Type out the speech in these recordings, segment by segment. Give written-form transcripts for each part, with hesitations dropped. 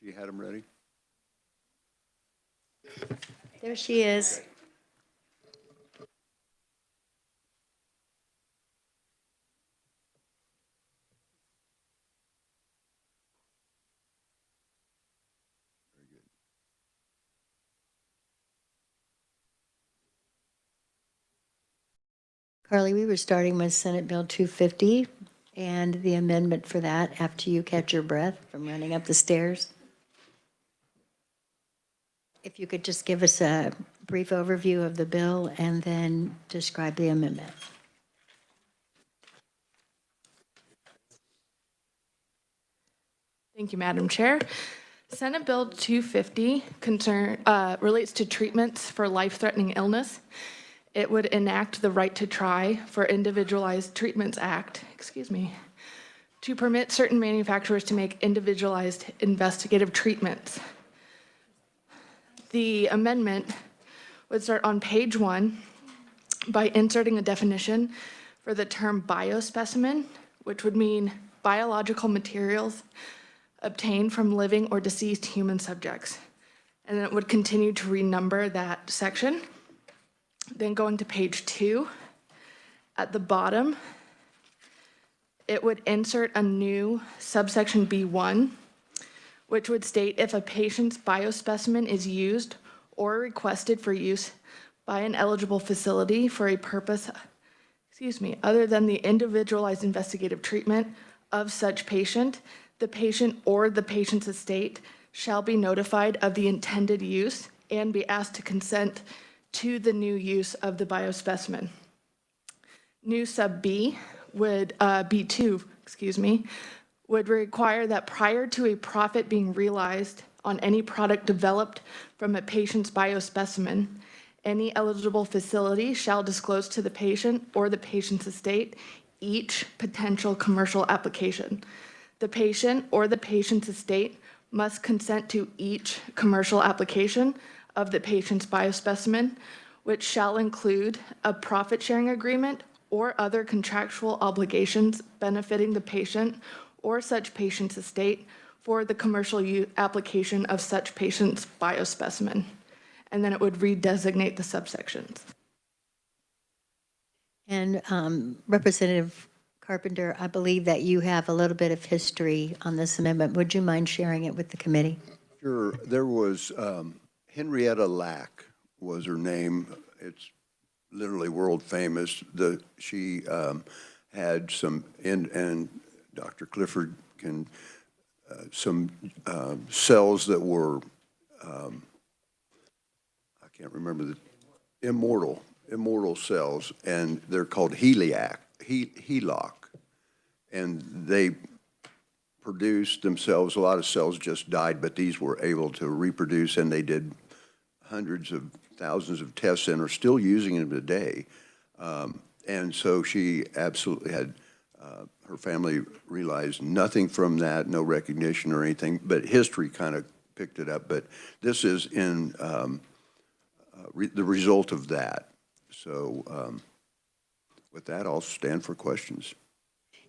She had them ready. There she is. Carly, we were starting with Senate Bill 250 and the amendment for that after you catch your breath from running up the stairs. If you could just give us a brief overview of the bill and then describe the amendment. Thank you, Madam Chair. Senate Bill 250 relates to treatments for life-threatening illness. It would enact the Right to Try for Individualized Treatments Act, to permit certain manufacturers to make individualized investigative treatments. The amendment would start on page 1 by inserting a definition for the term biospecimen, which would mean biological materials obtained from living or deceased human subjects. And then it would continue to renumber that section. Then going to page 2, at the bottom, it would insert a new subsection B1, which would state if a patient's biospecimen is used or requested for use by an eligible facility for a purpose, other than the individualized investigative treatment of such patient, the patient or the patient's estate shall be notified of the intended use and be asked to consent to the new use of the biospecimen. New sub B would, B2, would require that prior to a profit being realized on any product developed from a patient's biospecimen, any eligible facility shall disclose to the patient or the patient's estate each potential commercial application. The patient or the patient's estate must consent to each commercial application of the patient's biospecimen, which shall include a profit-sharing agreement or other contractual obligations benefiting the patient or such patient's estate for the commercial application of such patient's biospecimen. And then it would redesignate the subsections. And Representative Carpenter, I believe that you have a little bit of history on this amendment. Would you mind sharing it with the committee? Sure. There was Henrietta Lack was her name. It's literally world famous. She had some, and Dr. Clifford can, some cells that were, I can't remember the, immortal cells, and they're called HeLock. And they produced themselves, a lot of cells just died, but these were able to reproduce, and they did hundreds of thousands of tests and are still using them today. And so she absolutely had, her family realized nothing from that, no recognition or anything, but history kind of picked it up. But this is in the result of that. So with that, I'll stand for questions.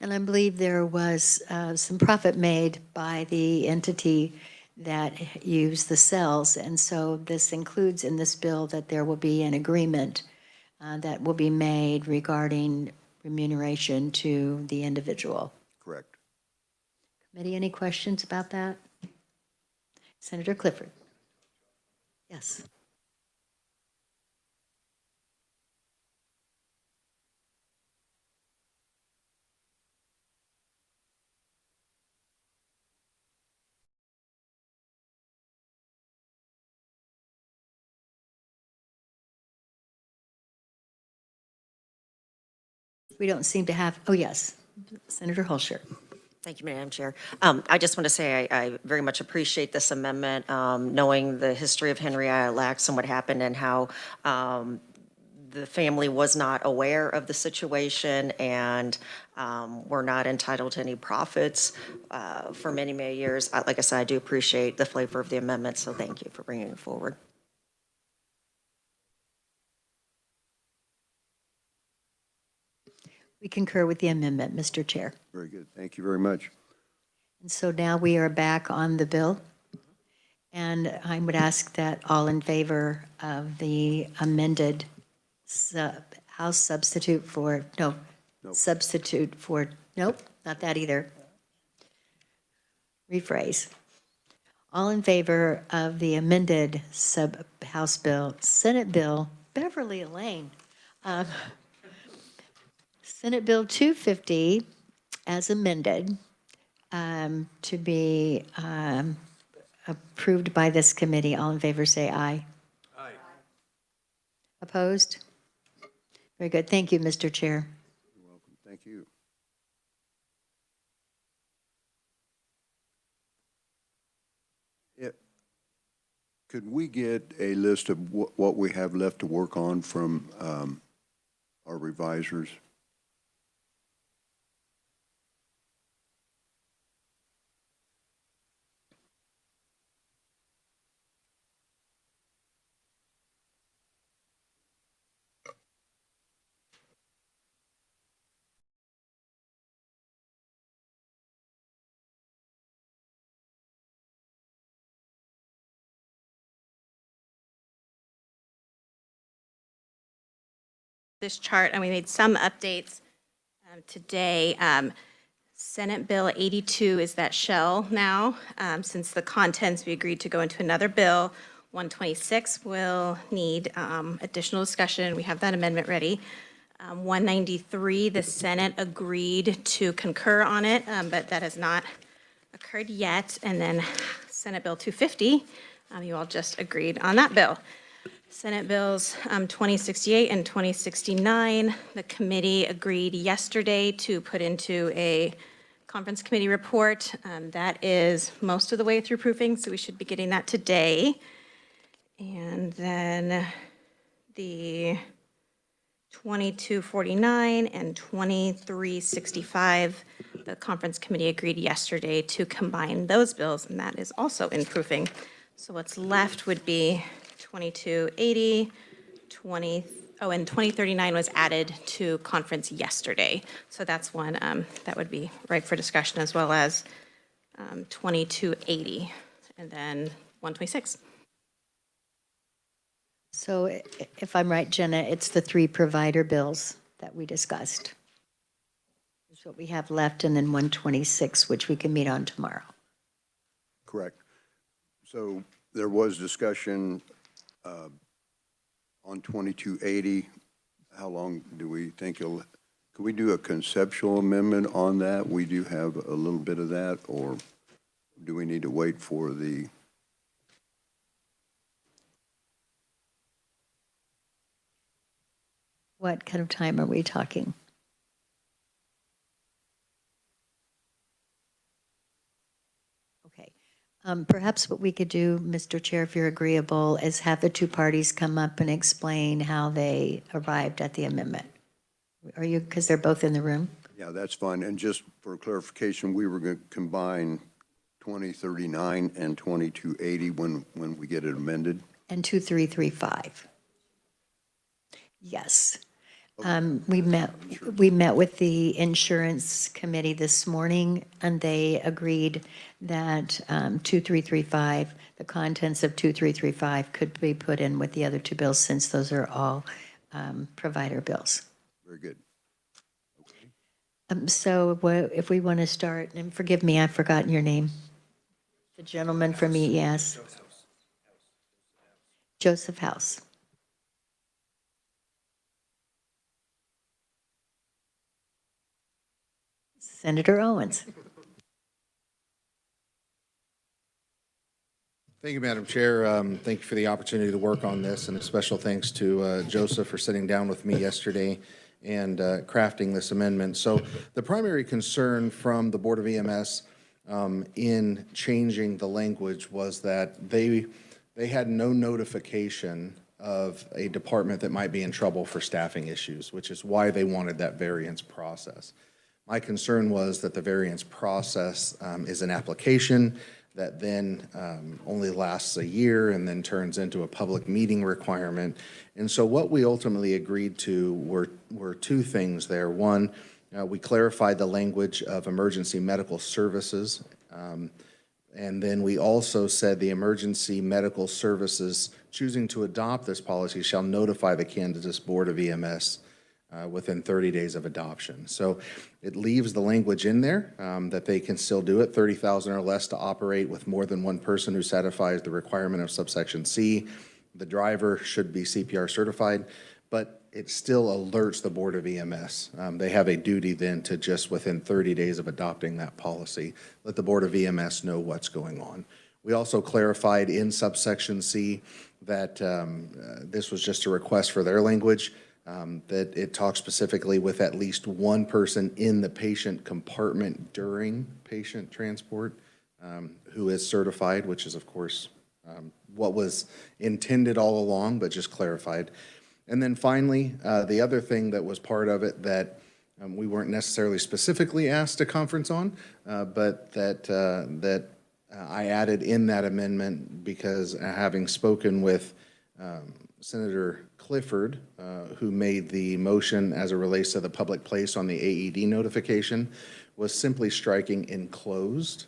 And I believe there was some profit made by the entity that used the cells. And so this includes in this bill that there will be an agreement that will be made regarding remuneration to the individual. Correct. Committee, any questions about that? Senator Clifford. Yes. We don't seem to have, oh yes, Senator Hulscher. Thank you, Madam Chair. I just want to say I very much appreciate this amendment, knowing the history of Henrietta Lacks and what happened and how the family was not aware of the situation and were not entitled to any profits for many, many years. Like I said, I do appreciate the flavor of the amendment, so thank you for bringing it forward. We concur with the amendment, Mr. Chair. Very good. Thank you very much. And so now we are back on the bill. And I would ask that all in favor of the amended House substitute for, no, substitute for, nope, not that either. Rephrase. All in favor of the amended House bill, Senate Bill, Beverly Elaine, Senate Bill 250 as amended, to be approved by this committee. All in favor, say aye. Aye. Opposed? Very good. Thank you, Mr. Chair. You're welcome. Thank you. Could we get a list of what we have left to work on from our revisers? This chart, and we made some updates today. Senate Bill 82 is that shell now. Since the contents, we agreed to go into another bill. 126 will need additional discussion. We have that amendment ready. 193, the Senate agreed to concur on it, but that has not occurred yet. And then Senate Bill 250, you all just agreed on that bill. Senate Bills 2068 and 2069, the committee agreed yesterday to put into a conference committee report. That is most of the way through proofing, so we should be getting that today. And then the 2249 and 2365, the conference committee agreed yesterday to combine those bills, and that is also in proofing. So what's left would be 2280, and 2039 was added to conference yesterday. So that's one that would be ripe for discussion, as well as 2280, and then 126. So if I'm right, Jenna, it's the 3 provider bills that we discussed. That's what we have left, and then 126, which we can meet on tomorrow. Correct. So there was discussion on 2280. How long do we think can we do a conceptual amendment on that? We do have a little bit of that, or do we need to wait for the? What kind of time are we talking? Okay. Perhaps what we could do, Mr. Chair, if you're agreeable, is have the 2 parties come up and explain how they arrived at the amendment. Are you, because they're both in the room? Yeah, that's fine. And just for clarification, we were going to combine 2039 and 2280 when we get it amended. And 2335. Yes. We met with the insurance committee this morning, and they agreed that 2335, the contents of 2335 could be put in with the other 2 bills, since those are all provider bills. Very good. So if we want to start, and forgive me, I've forgotten your name. The gentleman from EES. Joseph House. Senator Owens. Thank you, Madam Chair. Thank you for the opportunity to work on this, and a special thanks to Joseph for sitting down with me yesterday and crafting this amendment. So the primary concern from the Board of EMS in changing the language was that they had no notification of a department that might be in trouble for staffing issues, which is why they wanted that variance process. My concern was that the variance process is an application that then only lasts a year and then turns into a public meeting requirement. And so what we ultimately agreed to were 2 things there. One, we clarified the language of emergency medical services And then we also said the emergency medical services choosing to adopt this policy shall notify the Kansas Board of EMS within 30 days of adoption. So it leaves the language in there that they can still do it, 30,000 or less to operate with more than one person who satisfies the requirement of subsection C. The driver should be CPR certified, but it still alerts the Board of EMS. They have a duty then to just within 30 days of adopting that policy, let the Board of EMS know what's going on. We also clarified in subsection C that this was just a request for their language, that it talks specifically with at least one person in the patient compartment during patient transport who is certified, which is of course what was intended all along, but just clarified. And then finally, the other thing that was part of it that we weren't necessarily specifically asked to conference on, but that I added in that amendment because having spoken with Senator Clifford, who made the motion as it relates to the public place on the AED notification, was simply striking enclosed,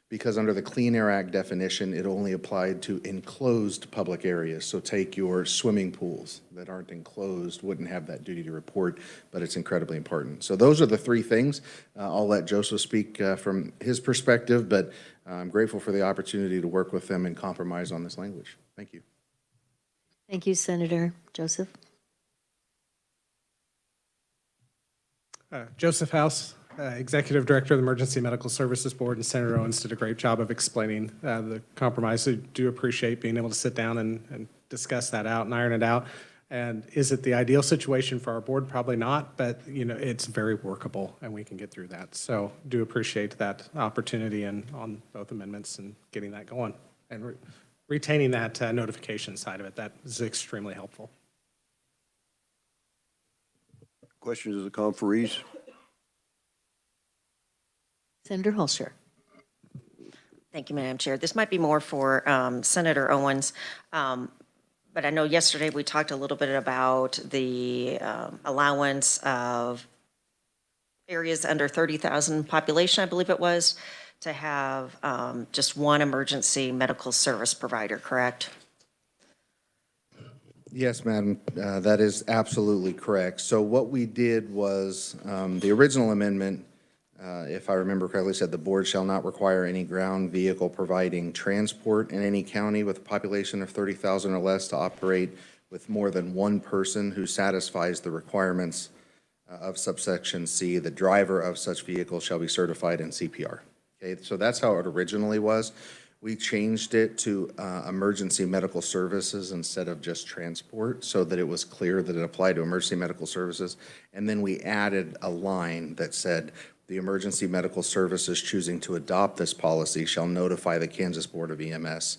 because under the Clean Air Act definition, it only applied to enclosed public areas. So take your swimming pools that aren't enclosed, wouldn't have that duty to report, but it's incredibly important. So those are the three things. I'll let Joseph speak from his perspective, but I'm grateful for the opportunity to work with them and compromise on this language. Thank you. Thank you, Senator. Joseph? Joseph House, Executive Director of the Emergency Medical Services Board, and Senator Owens did a great job of explaining the compromise. I do appreciate being able to sit down and discuss that out and iron it out. And is it the ideal situation for our board? Probably not, but it's very workable and we can get through that. So do appreciate that opportunity and on both amendments and getting that going and retaining that notification side of it. That is extremely helpful. Questions of the conferees? Senator Holscher. Thank you, Madam Chair. This might be more for Senator Owens, but I know yesterday we talked a little bit about the allowance of areas under 30,000 population, I believe it was, to have just one emergency medical service provider, correct? Yes, Madam, that is absolutely correct. So what we did was the original amendment, if I remember correctly, said the board shall not require any ground vehicle providing transport in any county with a population of 30,000 or less to operate with more than one person who satisfies the requirements of subsection C. The driver of such vehicle shall be certified in CPR. Okay, so that's how it originally was. We changed it to emergency medical services instead of just transport so that it was clear that it applied to emergency medical services. And then we added a line that said, the emergency medical services choosing to adopt this policy shall notify the Kansas Board of EMS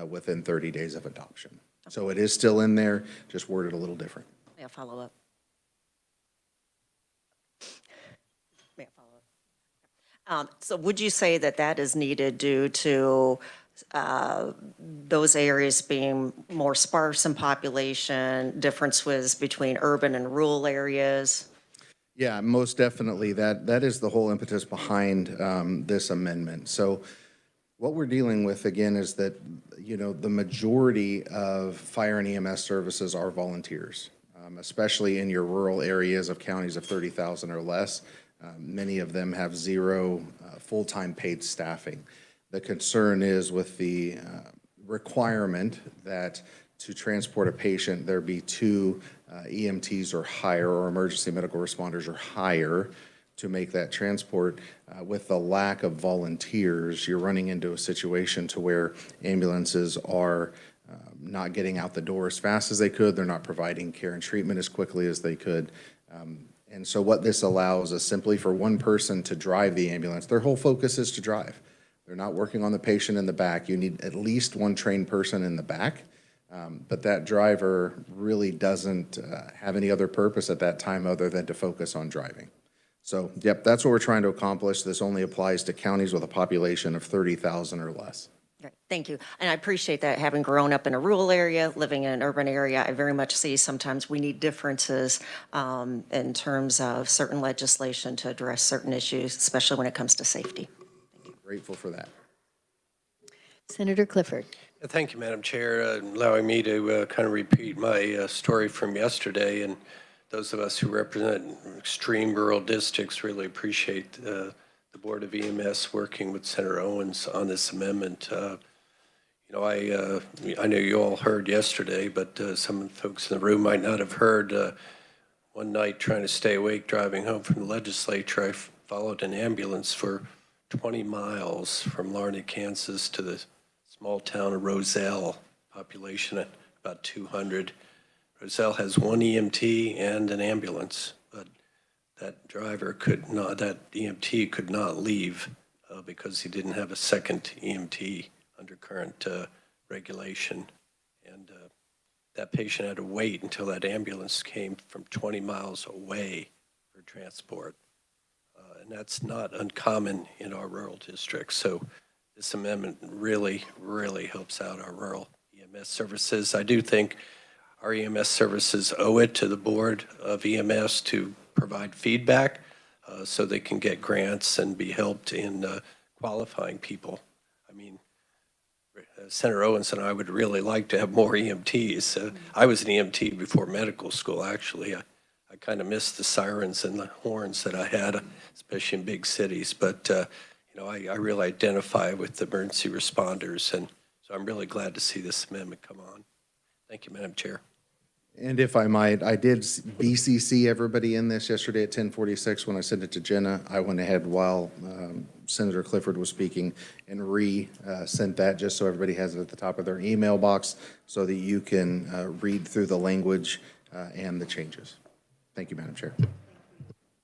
within 30 days of adoption. So it is still in there, just worded a little different. May I follow up? So would you say that that is needed due to those areas being more sparse in population, differences between urban and rural areas? Yeah, most definitely. That is the whole impetus behind this amendment. So what we're dealing with, again, is that, the majority of fire and EMS services are volunteers, especially in your rural areas of counties of 30,000 or less. Many of them have zero full-time paid staffing. The concern is with the requirement that to transport a patient, there be two EMTs or higher, or emergency medical responders or higher, to make that transport. With the lack of volunteers, you're running into a situation to where ambulances are not getting out the door as fast as they could. They're not providing care and treatment as quickly as they could. And so what this allows is simply for one person to drive the ambulance. Their whole focus is to drive. They're not working on the patient in the back. You need at least one trained person in the back, but that driver really doesn't have any other purpose at that time other than to focus on driving. So, yep, that's what we're trying to accomplish. This only applies to counties with a population of 30,000 or less. Okay, thank you. And I appreciate that. Having grown up in a rural area, living in an urban area, I very much see sometimes we need differences in terms of certain legislation to address certain issues, especially when it comes to safety. Grateful for that. Senator Clifford. Thank you, Madam Chair, allowing me to kind of repeat my story from yesterday. And those of us who represent extreme rural districts really appreciate the Board of EMS working with Senator Owens on this amendment. I know you all heard yesterday, but some of the folks in the room might not have heard. One night, trying to stay awake, driving home from the legislature, I followed an ambulance for 20 miles from Larned, Kansas to the small town of Roselle, population at about 200. Roselle has one EMT and an ambulance, but that EMT could not leave because he didn't have a second EMT under current regulation. And that patient had to wait until that ambulance came from 20 miles away for transport. And that's not uncommon in our rural districts. So this amendment really, really helps out our rural EMS services. I do think our EMS services owe it to the Board of EMS to provide feedback so they can get grants and be helped in qualifying people. I mean, Senator Owens and I would really like to have more EMTs. I was an EMT before medical school, actually. I kind of missed the sirens and the horns that I had, especially in big cities. But, I really identify with the emergency responders, and so I'm really glad to see this amendment come on. Thank you, Madam Chair. And if I might, I did BCC everybody in this yesterday at 10:46 when I sent it to Jenna. I went ahead while Senator Clifford was speaking and sent that just so everybody has it at the top of their email box so that you can read through the language and the changes. Thank you, Madam Chair.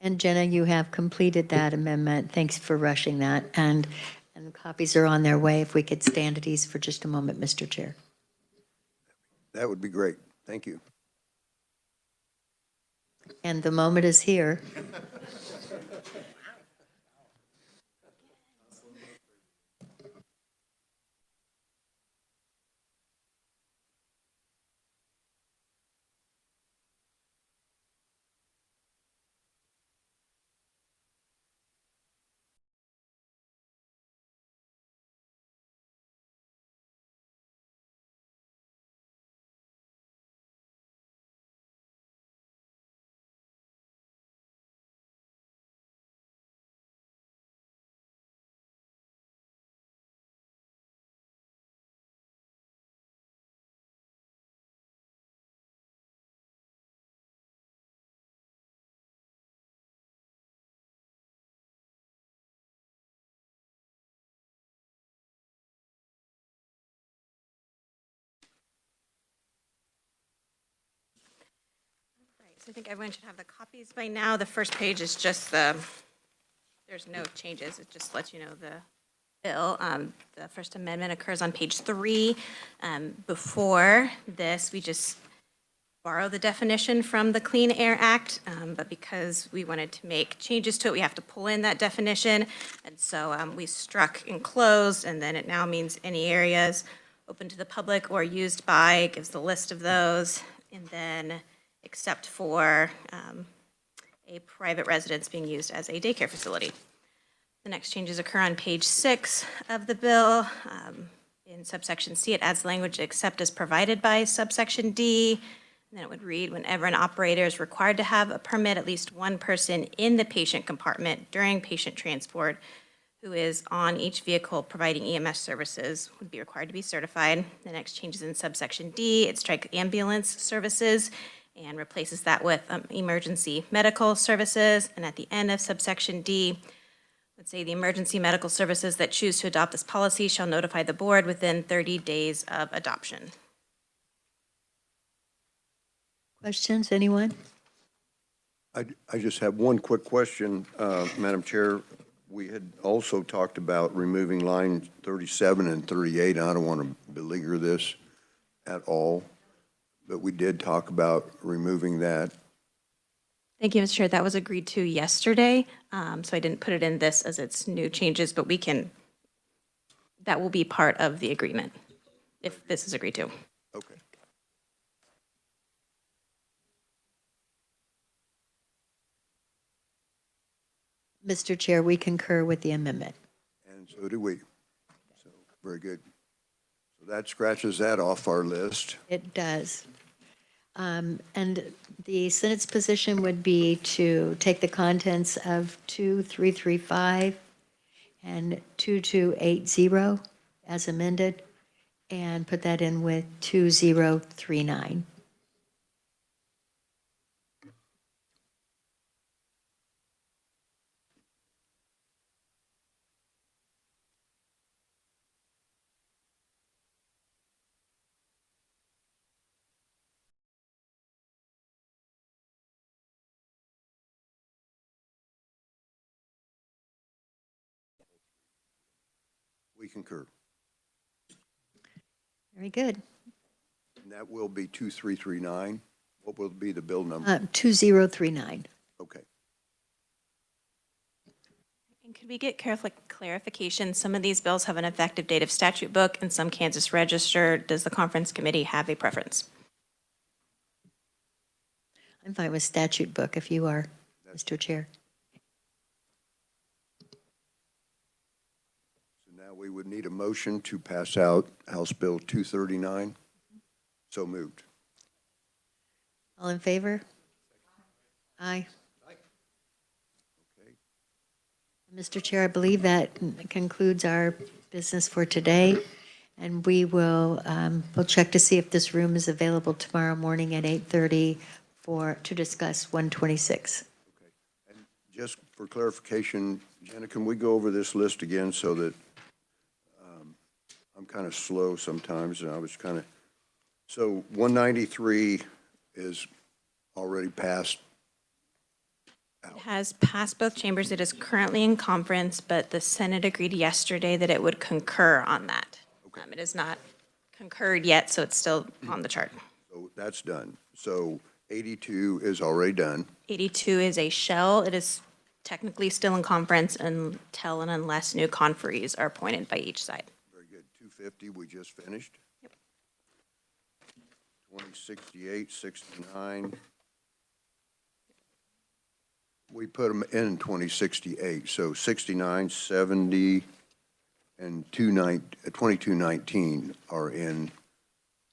And Jenna, you have completed that amendment. Thanks for rushing that. And the copies are on their way. If we could stand at ease for just a moment, Mr. Chair. That would be great. Thank you. And the moment is here. So I think everyone should have the copies by now. The first page is just there's no changes. It just lets you know the bill. The First Amendment occurs on page 3. Before this, we just borrow the definition from the Clean Air Act, but because we wanted to make changes to it, we have to pull in that definition. And so we struck enclosed, and then it now means any areas open to the public or used by, it gives the list of those, and then except for a private residence being used as a daycare facility. The next changes occur on page 6 of the bill. In subsection C, it adds language except as provided by subsection D. And then it would read, whenever an operator is required to have a permit, at least one person in the patient compartment during patient transport who is on each vehicle providing EMS services would be required to be certified. The next changes in subsection D, it strikes ambulance services and replaces that with emergency medical services. And at the end of subsection D, let's say the emergency medical services that choose to adopt this policy shall notify the board within 30 days of adoption. Questions, anyone? I just have one quick question, Madam Chair. We had also talked about removing lines 37 and 38. I don't want to beleaguer this at all, but we did talk about removing that. Thank you, Mr. Chair. That was agreed to yesterday, so I didn't put it in this as its new changes, but that will be part of the agreement if this is agreed to. Okay. Mr. Chair, we concur with the amendment. And so do we. So, very good. So that scratches that off our list. It does. And the Senate's position would be to take the contents of 2335 and 2280 as amended and put that in with 2039. We concur. Very good. And that will be 2339. What will be the bill number? 2039. Okay. And could we get clarification? Some of these bills have an effective date of statute book and some Kansas Register. Does the conference committee have a preference? I'm fine with statute book if you are, Mr. Chair. So now we would need a motion to pass out House Bill 239. So moved. All in favor? Aye. Okay. Mr. Chair, I believe that concludes our business for today. And we will, we'll check to see if this room is available tomorrow morning at 8:30 to discuss 126. Okay. And just for clarification, Jenna, can we go over this list again so that I'm kind of slow sometimes, and I was kind of, so 193 is already passed. It has passed both chambers. It is currently in conference, but the Senate agreed yesterday that it would concur on that. It is not concurred yet, so it's still on the chart. So that's done. So 82 is already done. 82 is a shell. It is technically still in conference until and unless new conferees are appointed by each side. Very good. 250, we just finished. Yep. 2068, 69. We put them in 2068, so 69, 70, and 2219 are in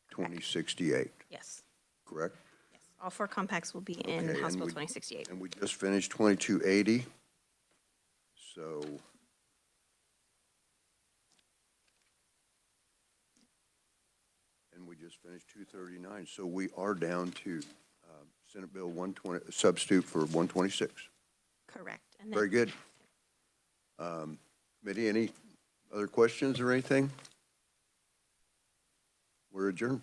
2068, Yes. correct? Yes. All four compacts will be in Okay, House and Bill we- 2068. And we just finished 2280, so and we just finished 239, so we are down to Senate Bill 120, substitute for 126. Correct. And Very then good. Committee, any other questions or anything? We're adjourned.